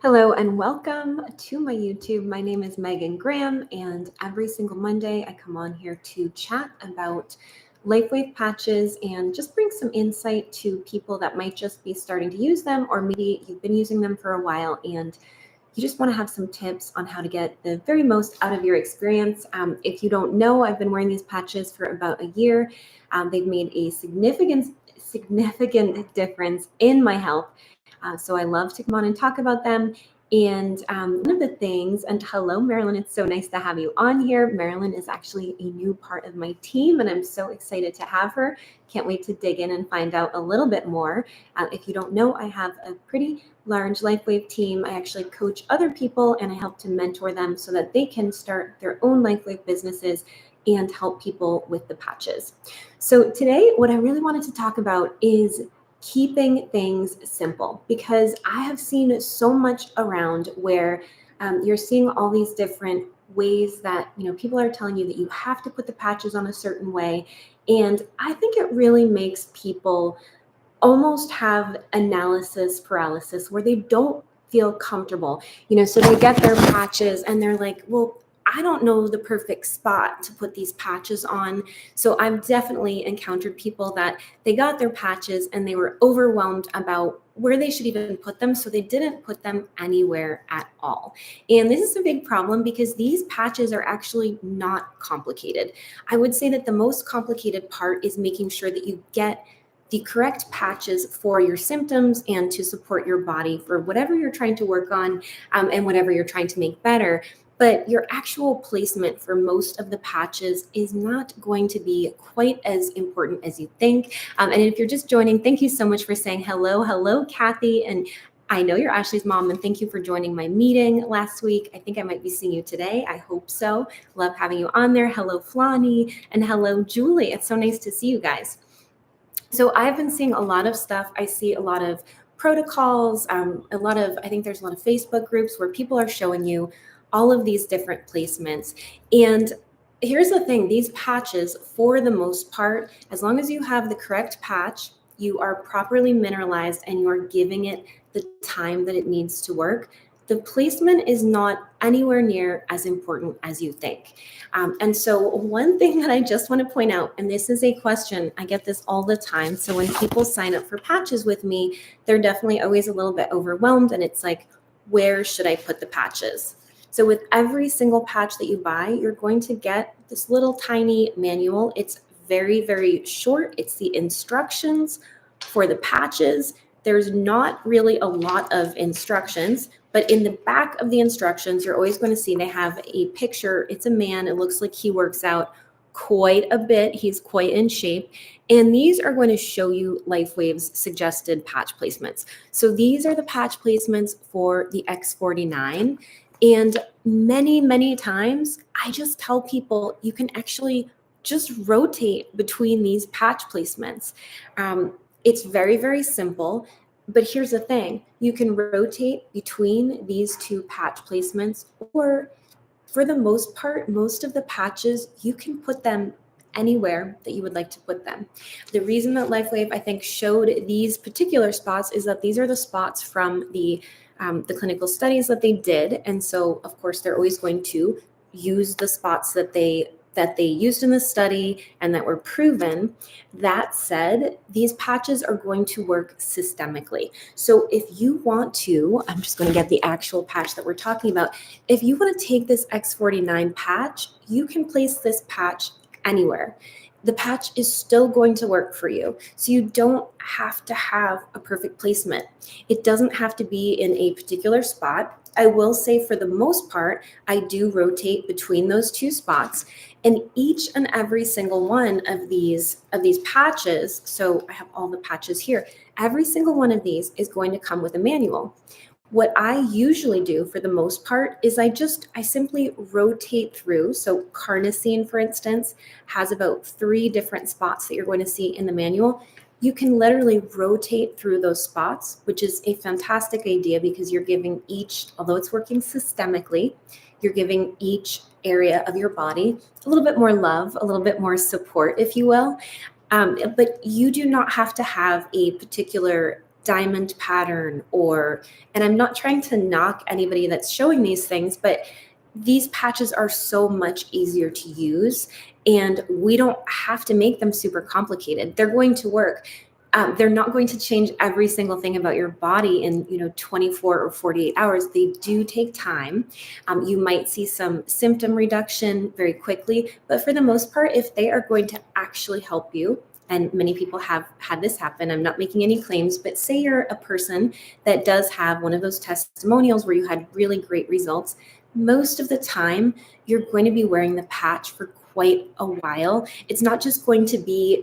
Hello and welcome to my YouTube. My name is Megan Graham, and every single Monday I come on here to chat about Lifewave patches and just bring some insight to people that might just be starting to use them, or maybe you've been using them for a while and you just want to have some tips on how to get the very most out of your experience. If you don't know, I've been wearing these patches for about a year. They've made a significant difference in my health. So I love to come on and talk about them. And one of the things, and hello, Marilyn, it's so nice to have you on here. Marilyn is actually a new part of my team, and I'm so excited to have her. Can't wait to dig in and find out a little bit more. If you don't know, I have a pretty large Lifewave team. I actually coach other people and I help to mentor them so that they can start their own Lifewave businesses and help people with the patches. So today, what I really wanted to talk about is keeping things simple, because I have seen so much around where you're seeing all these different ways that people are telling you that you have to put the patches on a certain way, and I think it really makes people almost have analysis paralysis where they don't feel comfortable. So they get their patches and they're like, well, I don't know the perfect spot to put these patches on. So I've definitely encountered people that they got their patches and they were overwhelmed about where they should even put them. So they didn't put them anywhere at all. And this is a big problem because these patches are actually not complicated. I would say that the most complicated part is making sure that you get the correct patches for your symptoms and to support your body for whatever you're trying to work on and whatever you're trying to make better. But your actual placement for most of the patches is not going to be quite as important as you think. And if you're just joining, thank you so much for saying hello. Hello, Kathy. And I know you're Ashley's mom, and thank you for joining my meeting last week. I think I might be seeing you today. I hope so. Love having you on there. Hello, Flonnie, and hello, Julie. It's so nice to see you guys. So I've been seeing a lot of stuff. I see a lot of protocols, I think there's a lot of Facebook groups where people are showing you all of these different placements. And here's the thing, these patches, for the most part, as long as you have the correct patch, you are properly mineralized and you are giving it the time that it needs to work, the placement is not anywhere near as important as you think. And so one thing that I just want to point out, and this is a question, I get this all the time. So when people sign up for patches with me, they're definitely always a little bit overwhelmed. And it's like, where should I put the patches? So with every single patch that you buy, you're going to get this little tiny manual. It's very, very short. It's the instructions for the patches. There's not really a lot of instructions, but in the back of the instructions, you're always going to see they have a picture. It's a man. It looks like he works out quite a bit. He's quite in shape. And these are going to show you Lifewave's suggested patch placements. So these are the patch placements for the X39. And many, many times, I just tell people you can actually just rotate between these patch placements. It's very, very simple, but here's the thing. You can rotate between these two patch placements, or for the most part, most of the patches, you can put them anywhere that you would like to put them. The reason that Lifewave, I think, showed these particular spots is that these are the spots from the clinical studies that they did. And so, of course, they're always going to use the spots that they used in the study and that were proven. That said, these patches are going to work systemically. So if you want to, I'm just going to get the actual patch that we're talking about. If you want to take this X39 patch, you can place this patch anywhere. The patch is still going to work for you. So you don't have to have a perfect placement. It doesn't have to be in a particular spot. I will say for the most part, I do rotate between those two spots, and each and every single one of these patches, so I have all the patches here, every single one of these is going to come with a manual. What I usually do for the most part is I simply rotate through. So carnosine, for instance, has about 3 different spots that you're going to see in the manual. You can literally rotate through those spots, which is a fantastic idea because you're giving each, although it's working systemically, you're giving each area of your body a little bit more love, a little bit more support, if you will. But you do not have to have a particular diamond pattern, and I'm not trying to knock anybody that's showing these things, but these patches are so much easier to use, and we don't have to make them super complicated. They're going to work. They're not going to change every single thing about your body in 24 or 48 hours. They do take time. You might see some symptom reduction very quickly, but for the most part, if they are going to actually help you, and many people have had this happen, I'm not making any claims, but say you're a person that does have one of those testimonials where you had really great results, most of the time you're going to be wearing the patch for quite a while. It's not just going to be,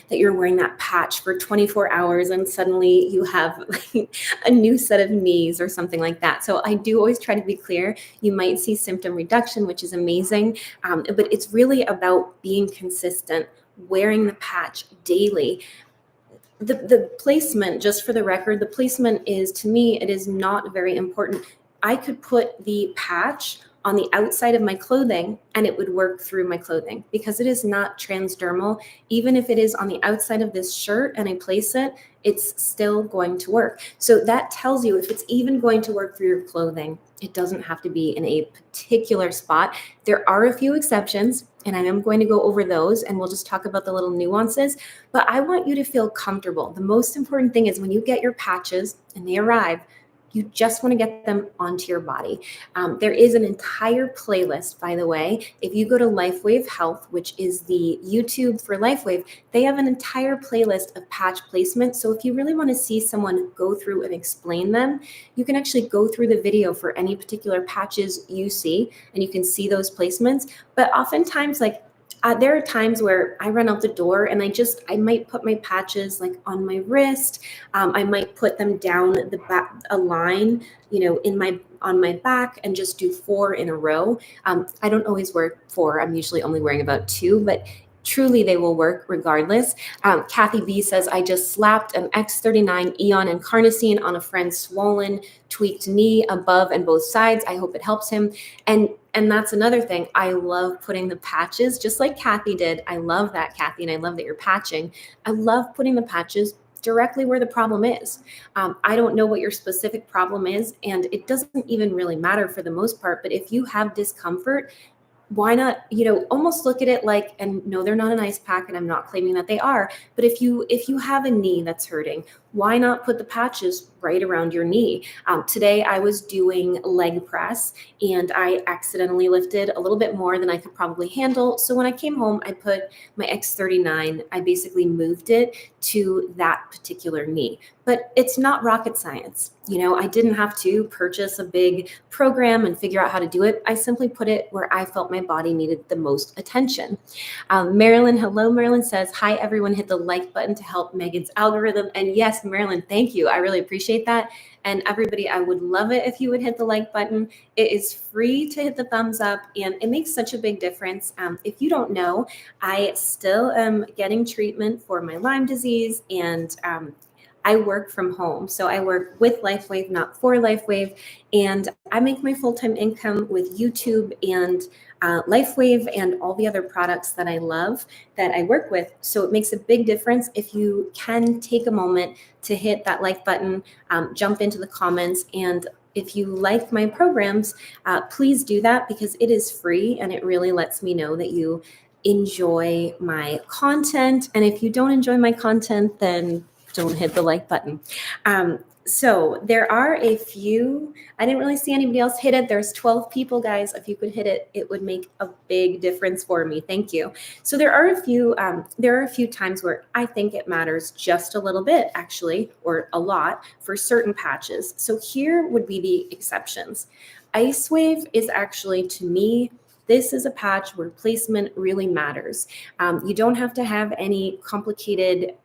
that you're wearing that patch for 24 hours and suddenly you have like a new set of knees or something like that. So I do always try to be clear. You might see symptom reduction, which is amazing, but it's really about being consistent, wearing the patch daily. The placement, just for the record, the placement is, to me, it is not very important. I could put the patch on the outside of my clothing and it would work through my clothing because it is not transdermal. Even if it is on the outside of this shirt and I place it, it's still going to work. So that tells you if it's even going to work through your clothing, it doesn't have to be in a particular spot. There are a few exceptions, and I am going to go over those, and we'll just talk about the little nuances. But I want you to feel comfortable. The most important thing is when you get your patches and they arrive, you just want to get them onto your body. There is an entire playlist, by the way. If you go to Lifewave Health, which is the YouTube for Lifewave, they have an entire playlist of patch placement. So if you really want to see someone go through and explain them, you can actually go through the video for any particular patches you see, and you can see those placements. But oftentimes, there are times where I run out the door and I might put my patches like on my wrist. I might put them down the back, a line, on my back, and just do 4 in a row. I don't always wear 4. I'm usually only wearing about 2, but truly they will work regardless. Kathy B says, I just slapped an X39 Eon and carnosine on a friend's swollen, tweaked knee above and both sides. I hope it helps him. And that's another thing. I love putting the patches, just like Kathy did. I love that, Kathy, and I love that you're patching. I love putting the patches directly where the problem is. I don't know what your specific problem is, and it doesn't even really matter for the most part, but if you have discomfort, why not, almost look at it like, and no, they're not an ice pack, and I'm not claiming that they are, but if you have a knee that's hurting, why not put the patches right around your knee? Today I was doing leg press and I accidentally lifted a little bit more than I could probably handle. So when I came home, I put my X39, I basically moved it to that particular knee. But it's not rocket science. I didn't have to purchase a big program and figure out how to do it. I simply put it where I felt my body needed the most attention. Marilyn, hello. Marilyn says, hi, everyone, hit the like button to help Megan's algorithm. And yes, Marilyn, thank you. I really appreciate that. And everybody, I would love it if you would hit the like button. It is free to hit the thumbs up, and it makes such a big difference. If you don't know, I still am getting treatment for my Lyme disease, and I work from home. So I work with Lifewave, not for Lifewave. And I make my full-time income with YouTube and Lifewave and all the other products that I love that I work with. So it makes a big difference if you can take a moment to hit that like button, jump into the comments, and if you like my programs, please do that because it is free and it really lets me know that you enjoy my content. And if you don't enjoy my content, then don't hit the like button. So there are a few, I didn't really see anybody else hit it. There's 12 people, guys. If you could hit it, it would make a big difference for me. Thank you. So there are a few times where I think it matters just a little bit, actually, or a lot for certain patches. So here would be the exceptions. IceWave is actually, to me, this is a patch where placement really matters. You don't have to have any complicated,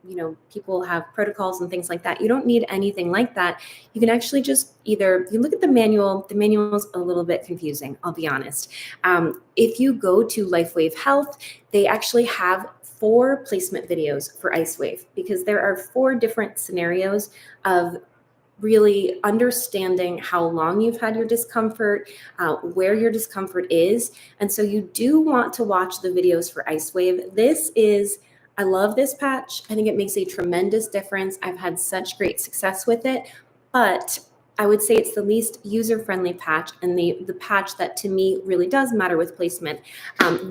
people have protocols and things like that. You don't need anything like that. You can actually just you look at the manual is a little bit confusing, I'll be honest. If you go to Lifewave Health, they actually have 4 placement videos for IceWave because there are 4 different scenarios of really understanding how long you've had your discomfort, where your discomfort is. And so you do want to watch the videos for IceWave. This is I love this patch. I think it makes a tremendous difference. I've had such great success with it, but I would say it's the least user-friendly patch and the patch that to me really does matter with placement.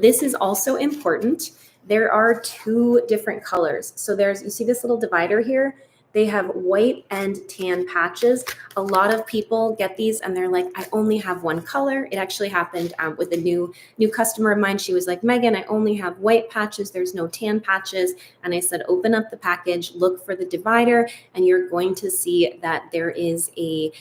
This is also important. There are two different colors. So you see this little divider here? They have white and tan patches. A lot of people get these and they're like, I only have one color. It actually happened with a new customer of mine. She was like, Megan, I only have white patches. There's no tan patches. And I said, open up the package, look for the divider, and you're going to see that there is a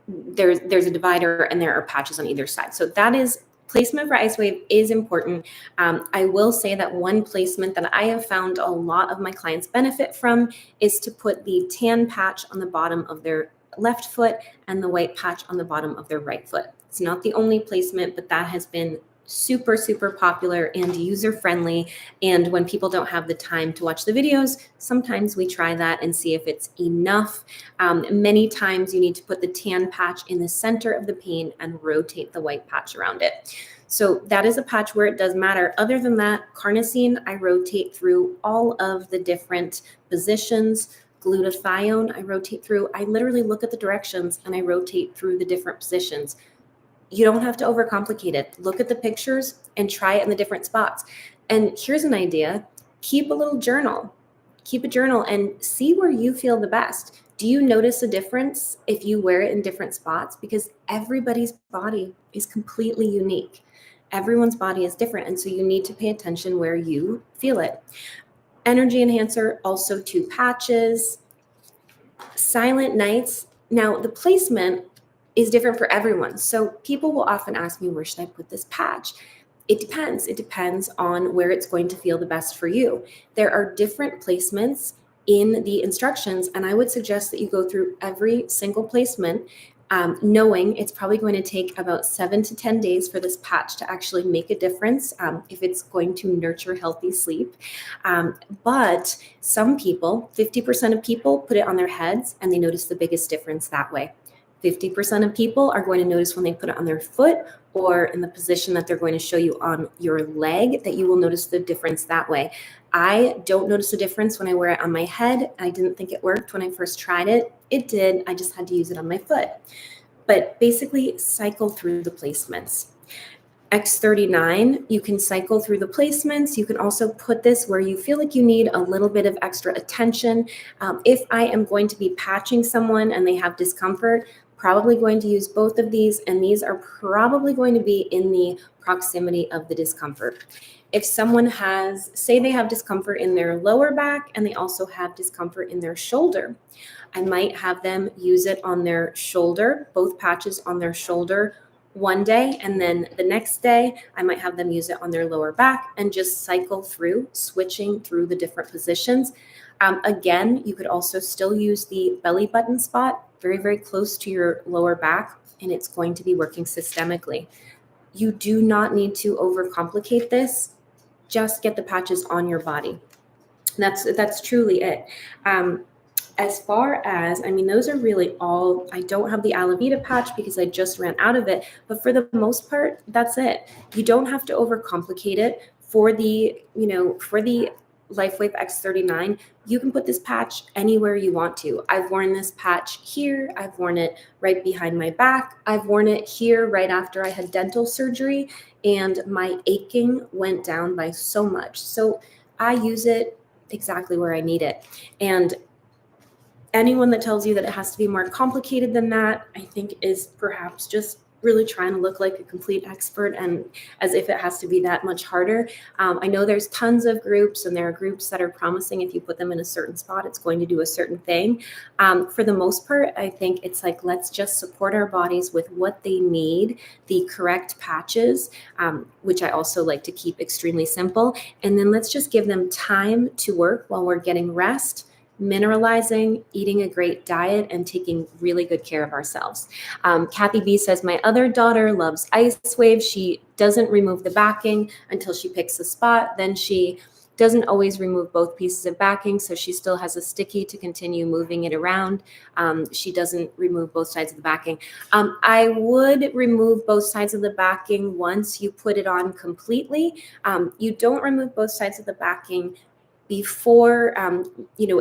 there's a divider and there are patches on either side. So that is placement for IceWave is important. I will say that one placement that I have found a lot of my clients benefit from is to put the tan patch on the bottom of their left foot and the white patch on the bottom of their right foot. It's not the only placement, but that has been super, super popular and user-friendly. And when people don't have the time to watch the videos, sometimes we try that and see if it's enough. Many times you need to put the tan patch in the center of the pane and rotate the white patch around it. So that is a patch where it does matter. Other than that, carnosine, I rotate through all of the different positions. Glutathione, I rotate through. I literally look at the directions and I rotate through the different positions. You don't have to overcomplicate it. Look at the pictures and try it in the different spots. And here's an idea. Keep a little journal. Keep a journal and see where you feel the best. Do you notice a difference if you wear it in different spots? Because everybody's body is completely unique. Everyone's body is different. And so you need to pay attention where you feel it. Energy enhancer, also 2 patches. Silent nights. Now the placement is different for everyone. So people will often ask me, where should I put this patch? It depends. It depends on where it's going to feel the best for you. There are different placements in the instructions, and I would suggest that you go through every single placement, knowing it's probably going to take about 7 to 10 days for this patch to actually make a difference if it's going to nurture healthy sleep. But some people, 50% of people, put it on their heads and they notice the biggest difference that way. 50% of people are going to notice when they put it on their foot or in the position that they're going to show you on your leg, that you will notice the difference that way. I don't notice a difference when I wear it on my head. I didn't think it worked when I first tried it. It did. I just had to use it on my foot. But basically, cycle through the placements. X39, you can cycle through the placements. You can also put this where you feel like you need a little bit of extra attention. If I am going to be patching someone and they have discomfort, probably going to use both of these, and these are probably going to be in the proximity of the discomfort. If someone has, say they have discomfort in their lower back and they also have discomfort in their shoulder, I might have them use it on their shoulder, both patches on their shoulder one day, and then the next day I might have them use it on their lower back and just cycle through, switching through the different positions. Again, you could also still use the belly button spot very, very close to your lower back, and it's going to be working systemically. You do not need to overcomplicate this. Just get the patches on your body. That's truly it. As far as, I mean, those are really all. I don't have the Alavita patch because I just ran out of it, but for the most part, that's it. You don't have to overcomplicate it. For the Lifewave X39, you can put this patch anywhere you want to. I've worn this patch here. I've worn it right behind my back. I've worn it here right after I had dental surgery, and my aching went down by so much. So I use it exactly where I need it. And anyone that tells you that it has to be more complicated than that, I think is perhaps just really trying to look like a complete expert, and as if it has to be that much harder. I know there's tons of groups, and there are groups that are promising if you put them in a certain spot, it's going to do a certain thing. For the most part, I think it's like, let's just support our bodies with what they need, the correct patches, which I also like to keep extremely simple. And then let's just give them time to work while we're getting rest, mineralizing, eating a great diet, and taking really good care of ourselves. Kathy B says, my other daughter loves IceWave. She doesn't remove the backing until she picks a spot. Then she Doesn't always remove both pieces of backing, so she still has a sticky to continue moving it around. She doesn't remove both sides of the backing. I would remove both sides of the backing once you put it on completely. You don't remove both sides of the backing before,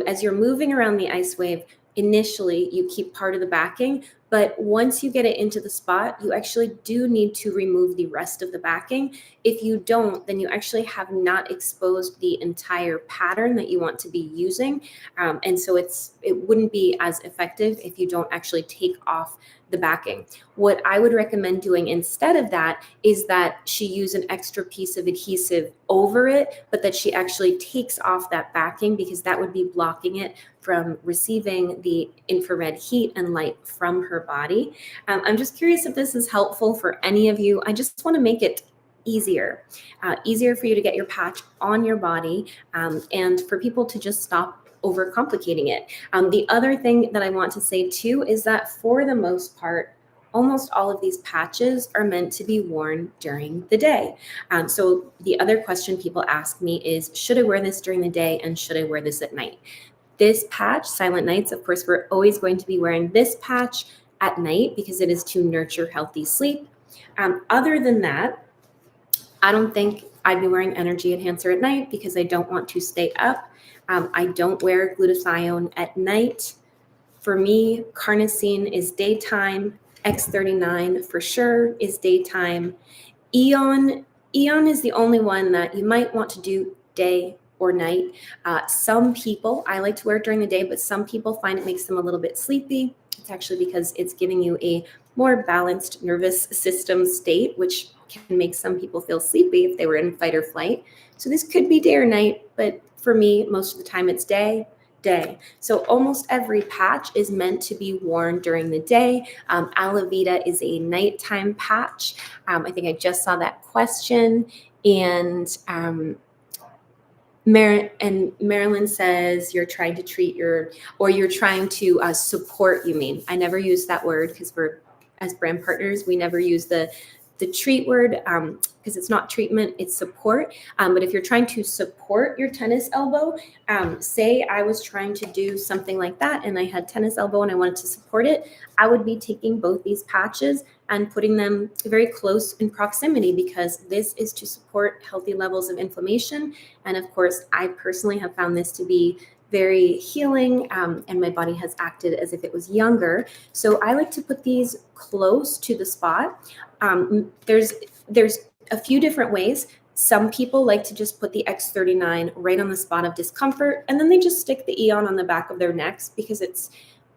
as you're moving around the IceWave. Initially, you keep part of the backing, but once you get it into the spot, you actually do need to remove the rest of the backing. If you don't, then you actually have not exposed the entire pattern that you want to be using. And so it wouldn't be as effective if you don't actually take off the backing. What I would recommend doing instead of that is that she use an extra piece of adhesive over it, but that she actually takes off that backing, because that would be blocking it from receiving the infrared heat and light from her body. I'm just curious if this is helpful for any of you. I just want to make it easier for you to get your patch on your body, and for people to just stop overcomplicating it. The other thing that I want to say too is that for the most part, almost all of these patches are meant to be worn during the day. So the other question people ask me is, should I wear this during the day and should I wear this at night? This patch, Silent Nights, of course, we're always going to be wearing this patch at night because it is to nurture healthy sleep. Other than that, I don't think I'd be wearing Energy Enhancer at night because I don't want to stay up. I don't wear glutathione at night. For me, carnosine is daytime. X39 for sure is daytime. Eon is the only one that you might want to do day or night. Some people, I like to wear it during the day, but some people find it makes them a little bit sleepy. It's actually because it's giving you a more balanced nervous system state, which can make some people feel sleepy if they were in fight or flight. So this could be day or night, but for me, most of the time it's day. So almost every patch is meant to be worn during the day. Alavita is a nighttime patch. I think I just saw that question. And Marilyn says you're trying to treat you're trying to support, you mean. I never use that word because we're, as brand partners, we never use the treat word because it's not treatment, it's support. But if you're trying to support your tennis elbow, say I was trying to do something like that and I had tennis elbow and I wanted to support it, I would be taking both these patches and putting them very close in proximity, because this is to support healthy levels of inflammation. And of course, I personally have found this to be very healing, and my body has acted as if it was younger. So I like to put these close to the spot. There's a few different ways. Some people like to just put the X39 right on the spot of discomfort, and then they just stick the Eon on the back of their necks because it's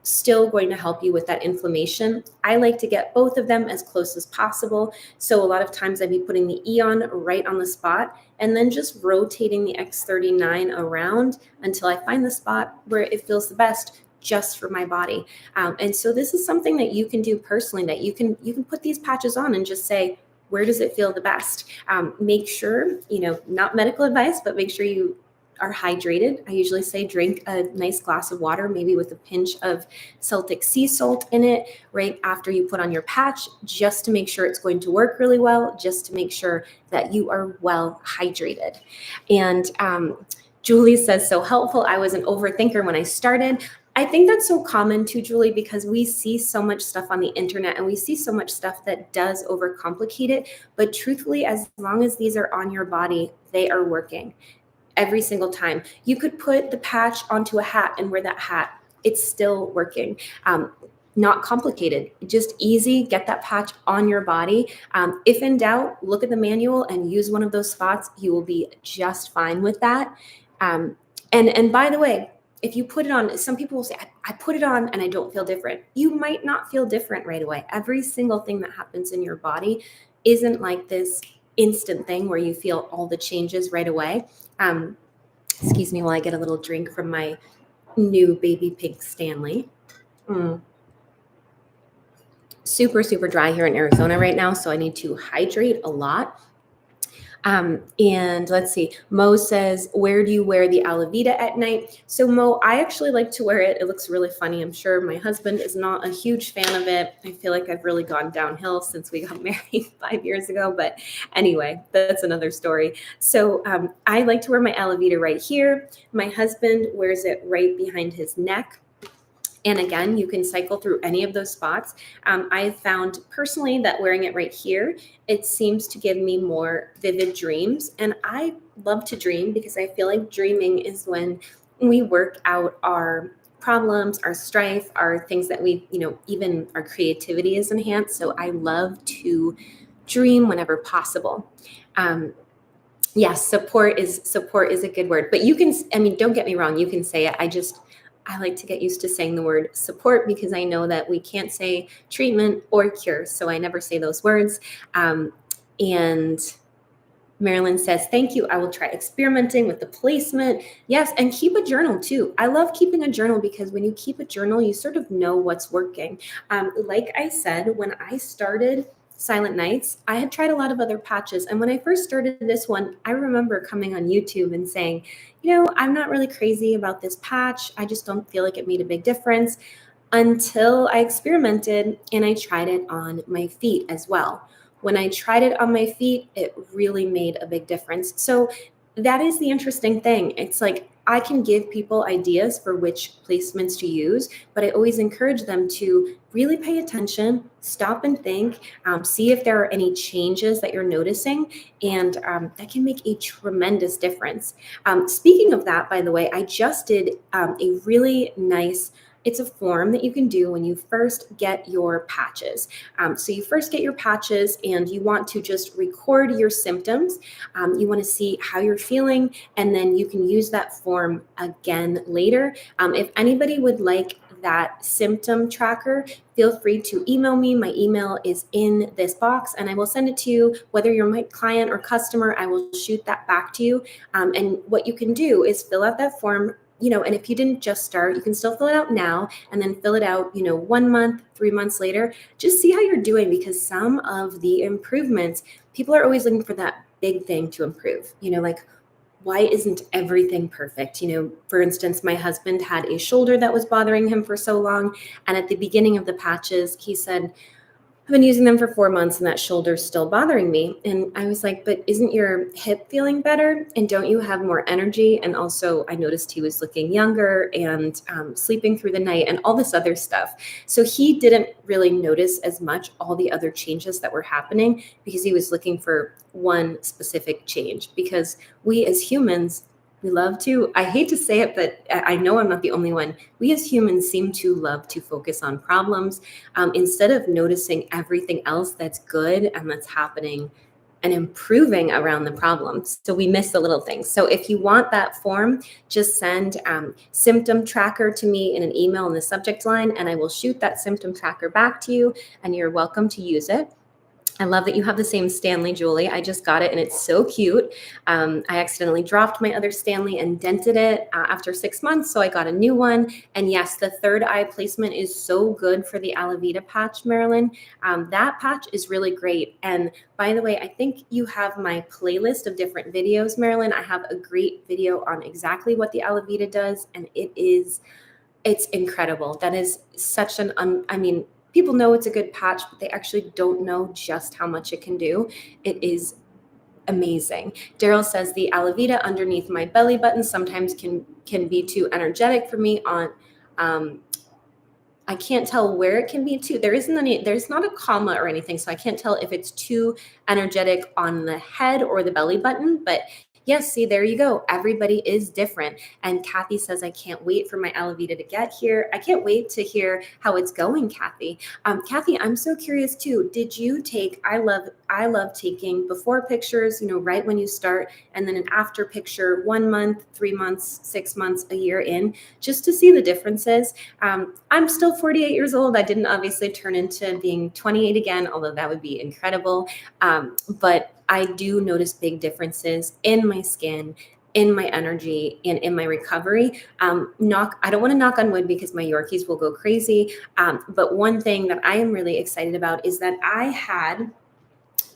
still going to help you with that inflammation. I like to get both of them as close as possible. So a lot of times I'd be putting the Eon right on the spot and then just rotating the X39 around until I find the spot where it feels the best just for my body. And so this is something that you can do personally, that you can put these patches on and just say, where does it feel the best? Make sure, not medical advice, but make sure you are hydrated. I usually say drink a nice glass of water, maybe with a pinch of Celtic sea salt in it right after you put on your patch, just to make sure it's going to work really well, just to make sure that you are well hydrated. And Julie says, so helpful. I was an overthinker when I started. I think that's so common too, Julie, because we see so much stuff on the internet and we see so much stuff that does overcomplicate it. But truthfully, as long as these are on your body, they are working. Every single time. You could put the patch onto a hat and wear that hat. It's still working. Not complicated, just easy. Get that patch on your body. If in doubt, look at the manual and use one of those spots. You will be just fine with that. And by the way, if you put it on, some people will say, I put it on and I don't feel different. You might not feel different right away. Every single thing that happens in your body isn't like this instant thing where you feel all the changes right away. Excuse me while I get a little drink from my new baby pig Stanley. Super, super dry here in Arizona right now, so I need to hydrate a lot. And let's see, Mo says, where do you wear the Alavita at night? So Mo, I actually like to wear it. It looks really funny. I'm sure my husband is not a huge fan of it. I feel like I've really gone downhill since we got married 5 years ago. But anyway, that's another story. So I like to wear my Alavita right here. My husband wears it right behind his neck. And again, you can cycle through any of those spots. I found personally that wearing it right here, it seems to give me more vivid dreams. And I love to dream because I feel like dreaming is when we work out our problems, our strife, our things that we, even our creativity is enhanced. So I love to dream whenever possible. Yes, support is a good word, but you can, don't get me wrong, you can say it. I like to get used to saying the word support because I know that we can't say treatment or cure. So I never say those words. And Marilyn says, thank you. I will try experimenting with the placement. Yes. And keep a journal too. I love keeping a journal because when you keep a journal, you sort of know what's working. Like I said, when I started Silent Nights, I had tried a lot of other patches. And when I first started this one, I remember coming on YouTube and saying, I'm not really crazy about this patch. I just don't feel like it made a big difference until I experimented and I tried it on my feet as well. When I tried it on my feet, it really made a big difference. So that is the interesting thing. It's like I can give people ideas for which placements to use, but I always encourage them to really pay attention, stop and think, see if there are any changes that you're noticing, and that can make a tremendous difference. Speaking of that, by the way, I just did a really nice, it's a form that you can do when you first get your patches. So you first get your patches and you want to just record your symptoms. You want to see how you're feeling, and then you can use that form again later. If anybody would like that symptom tracker, feel free to email me. My email is in this box and I will send it to you. Whether you're my client or customer, I will shoot that back to you. And what you can do is fill out that form. And if you didn't just start, you can still fill it out now and then fill it out, 1 month, 3 months later. Just see how you're doing, because some of the improvements, people are always looking for that big thing to improve, like, why isn't everything perfect? For instance, my husband had a shoulder that was bothering him for so long. And at the beginning of the patches, he said, I've been using them for 4 months and that shoulder's still bothering me. And I was like, but isn't your hip feeling better? And don't you have more energy? And also I noticed he was looking younger and sleeping through the night and all this other stuff. So he didn't really notice as much all the other changes that were happening because he was looking for one specific change. Because we as humans, we love to, I hate to say it, but I know I'm not the only one. We as humans seem to love to focus on problems instead of noticing everything else that's good and that's happening and improving around the problems. So we miss the little things. So if you want that form, just send symptom tracker to me in an email in the subject line, and I will shoot that symptom tracker back to you, and you're welcome to use it. I love that you have the same Stanley, Julie. I just got it and it's so cute. I accidentally dropped my other Stanley and dented it after 6 months, so I got a new one. And yes, the third eye placement is so good for the Alavita patch, Marilyn. That patch is really great. And by the way, I think you have my playlist of different videos, Marilyn. I have a great video on exactly what the Alavita does, and it's incredible. That is such people know it's a good patch, but they actually don't know just how much it can do. It is amazing. Daryl says the Alavita underneath my belly button sometimes can be too energetic for me on I can't tell where it can be too. There's not a comma or anything, so I can't tell if it's too energetic on the head or the belly button. But yes, see, there you go. Everybody is different. And Kathy says, I can't wait for my Alavita to get here. I can't wait to hear how it's going, Kathy. Kathy, I'm so curious too. Did you take, I love taking before pictures, right when you start, and then an after picture 1 month, 3 months, 6 months, a year in, just to see the differences. I'm still 48 years old. I didn't obviously turn into being 28 again, although that would be incredible. But I do notice big differences in my skin, in my energy, and in my recovery. I don't want to knock on wood because my Yorkies will go crazy. But one thing that I am really excited about is that I had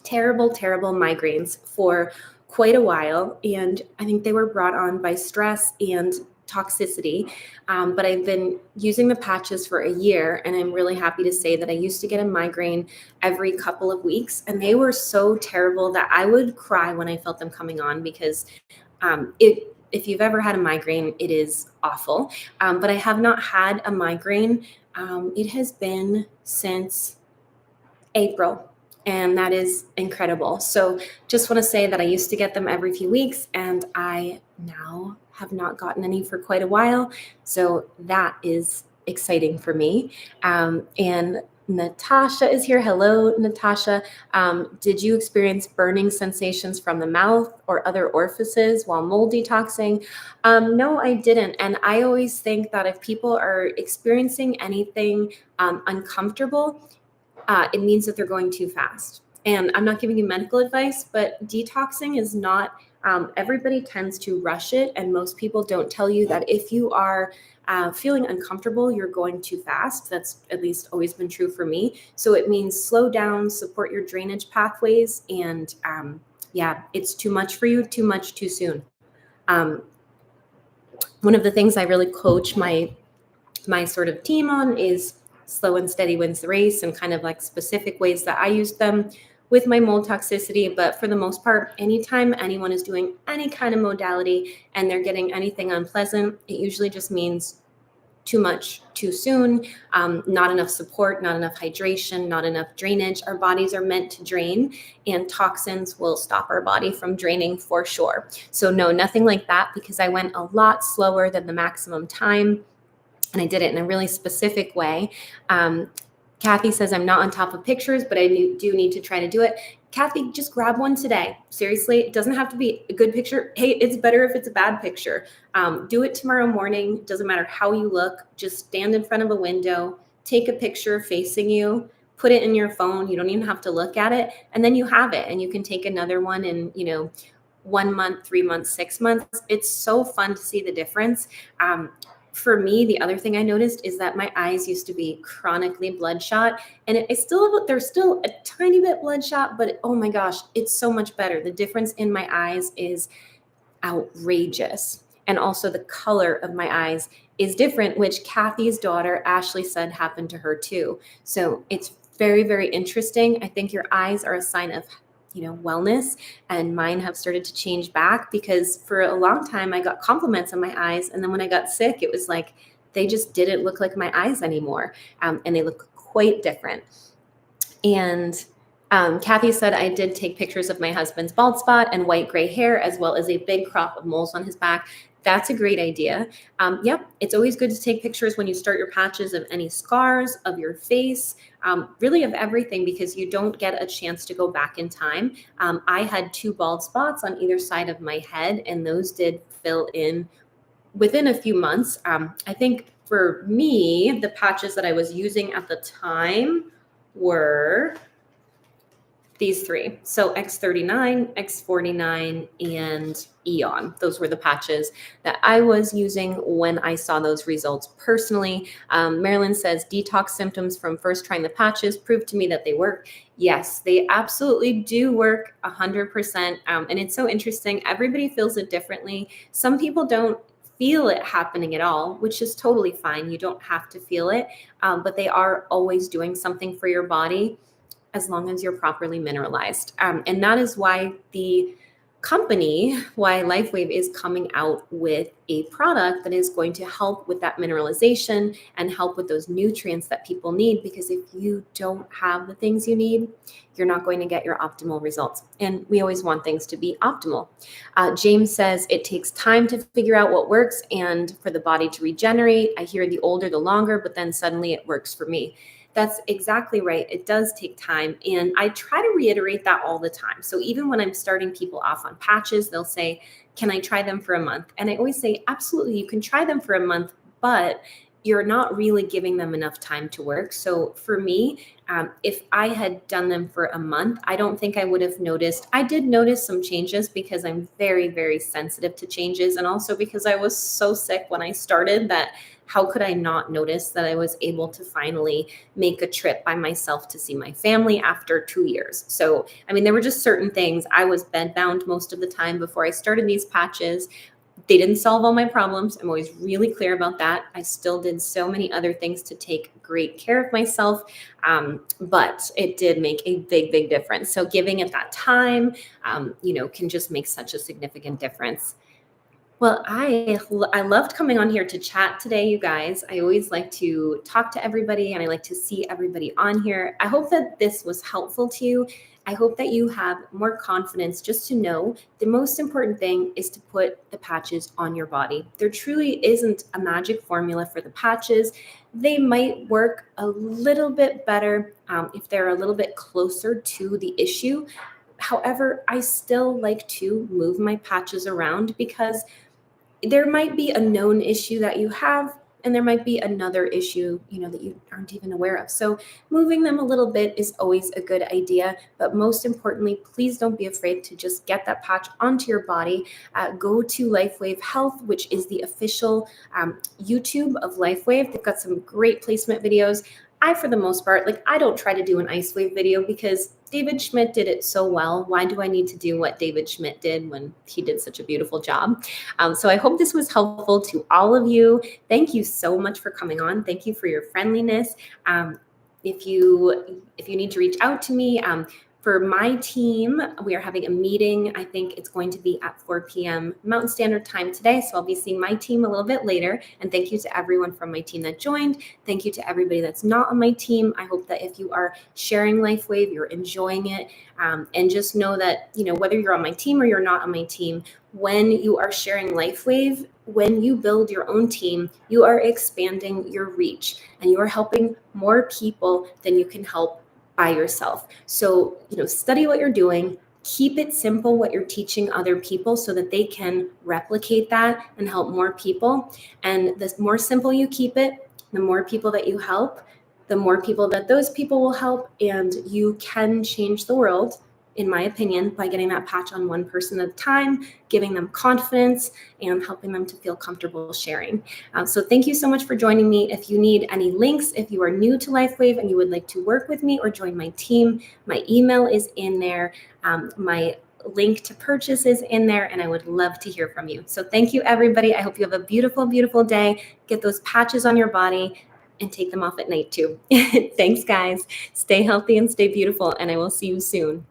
terrible, terrible migraines for quite a while. And I think they were brought on by stress and toxicity. But I've been using the patches for a year, and I'm really happy to say that I used to get a migraine every couple of weeks, and they were so terrible that I would cry when I felt them coming on, because if you've ever had a migraine, it is awful. But I have not had a migraine. It has been since April, and that is incredible. So just want to say that I used to get them every few weeks, and I now have not gotten any for quite a while. So that is exciting for me. And Natasha is here. Hello, Natasha. Did you experience burning sensations from the mouth or other orifices while mold detoxing? No, I didn't. And I always think that if people are experiencing anything uncomfortable, it means that they're going too fast. And I'm not giving you medical advice, but detoxing is not, everybody tends to rush it. And most people don't tell you that if you are feeling uncomfortable, you're going too fast. That's at least always been true for me. So it means slow down, support your drainage pathways. And yeah, it's too much for you, too much too soon. One of the things I really coach my sort of team on is slow and steady wins the race, and kind of like specific ways that I use them with my mold toxicity. But for the most part, anytime anyone is doing any kind of modality and they're getting anything unpleasant, it usually just means too much too soon, not enough support, not enough hydration, not enough drainage. Our bodies are meant to drain, and toxins will stop our body from draining for sure. So no, nothing like that, because I went a lot slower than the maximum time. And I did it in a really specific way. Kathy says, I'm not on top of pictures, but I do need to try to do it. Kathy, just grab one today. Seriously, it doesn't have to be a good picture. Hey, it's better if it's a bad picture. Do it tomorrow morning. Doesn't matter how you look. Just stand in front of a window, take a picture facing you, put it in your phone. You don't even have to look at it. And then you have it, and you can take another one in, 1 month, 3 months, 6 months. It's so fun to see the difference. For me, the other thing I noticed is that my eyes used to be chronically bloodshot, and they're still a tiny bit bloodshot, but oh my gosh, it's so much better. The difference in my eyes is outrageous. And also the color of my eyes is different, which Kathy's daughter, Ashley, said happened to her too. So it's very, very interesting. I think your eyes are a sign of wellness, and mine have started to change back, because for a long time I got compliments on my eyes, and then when I got sick, it was like they just didn't look like my eyes anymore, and they look quite different. And Kathy said, I did take pictures of my husband's bald spot and white gray hair, as well as a big crop of moles on his back. That's a great idea. Yep, it's always good to take pictures when you start your patches of any scars, of your face, really of everything, because you don't get a chance to go back in time. I had 2 bald spots on either side of my head, and those did fill in within a few months. I think for me, the patches that I was using at the time were these 3. So X39, X49, and Eon. Those were the patches that I was using when I saw those results personally. Marilyn says, detox symptoms from first trying the patches proved to me that they work. Yes, they absolutely do work 100%. And it's so interesting. Everybody feels it differently. Some people don't feel it happening at all, which is totally fine. You don't have to feel it, but they are always doing something for your body, as long as you're properly mineralized. And that is why why Lifewave is coming out with a product that is going to help with that mineralization and help with those nutrients that people need. Because if you don't have the things you need, you're not going to get your optimal results. And we always want things to be optimal. James says, it takes time to figure out what works and for the body to regenerate. I hear the older, the longer, but then suddenly it works for me. That's exactly right. It does take time. And I try to reiterate that all the time. So even when I'm starting people off on patches, they'll say, can I try them for a month? And I always say, absolutely, you can try them for a month, but you're not really giving them enough time to work. So for me, if I had done them for a month, I don't think I would have noticed. I did notice some changes because I'm very, very sensitive to changes. And also because I was so sick when I started that how could I not notice that I was able to finally make a trip by myself to see my family after 2 years? So, I mean, there were just certain things. I was bedbound most of the time before I started these patches. They didn't solve all my problems. I'm always really clear about that. I still did so many other things to take great care of myself, but it did make a big, big difference. So giving it that time, can just make such a significant difference. Well, I loved coming on here to chat today, you guys. I always like to talk to everybody and I like to see everybody on here. I hope that this was helpful to you. I hope that you have more confidence just to know the most important thing is to put the patches on your body. There truly isn't a magic formula for the patches. They might work a little bit better if they're a little bit closer to the issue. However, I still like to move my patches around because there might be a known issue that you have and there might be another issue that you aren't even aware of. So moving them a little bit is always a good idea, but most importantly, please don't be afraid to just get that patch onto your body. Go to Lifewave Health, which is the official YouTube of Lifewave. They've got some great placement videos. For the most part, I don't try to do an ice wave video because David Schmidt did it so well. Why do I need to do what David Schmidt did when he did such a beautiful job? So I hope this was helpful to all of you. Thank you so much for coming on. Thank you for your friendliness. If you need to reach out to me, for my team, we are having a meeting. I think it's going to be at 4 p.m. Mountain Standard Time today. So I'll be seeing my team a little bit later. And thank you to everyone from my team that joined. Thank you to everybody that's not on my team. I hope that if you are sharing Lifewave, you're enjoying it. And just know that, whether you're on my team or you're not on my team, when you are sharing Lifewave, when you build your own team, you are expanding your reach and you are helping more people than you can help by yourself. So, study what you're doing, keep it simple what you're teaching other people so that they can replicate that and help more people. And the more simple you keep it, the more people that you help, the more people that those people will help, and you can change the world, in my opinion, by getting that patch on one person at a time, giving them confidence, and helping them to feel comfortable sharing. So thank you so much for joining me. If you need any links, if you are new to Lifewave and you would like to work with me or join my team, my email is in there. My link to purchase is in there, and I would love to hear from you. So thank you, everybody. I hope you have a beautiful, beautiful day. Get those patches on your body and take them off at night too. Thanks, guys. Stay healthy and stay beautiful, and I will see you soon.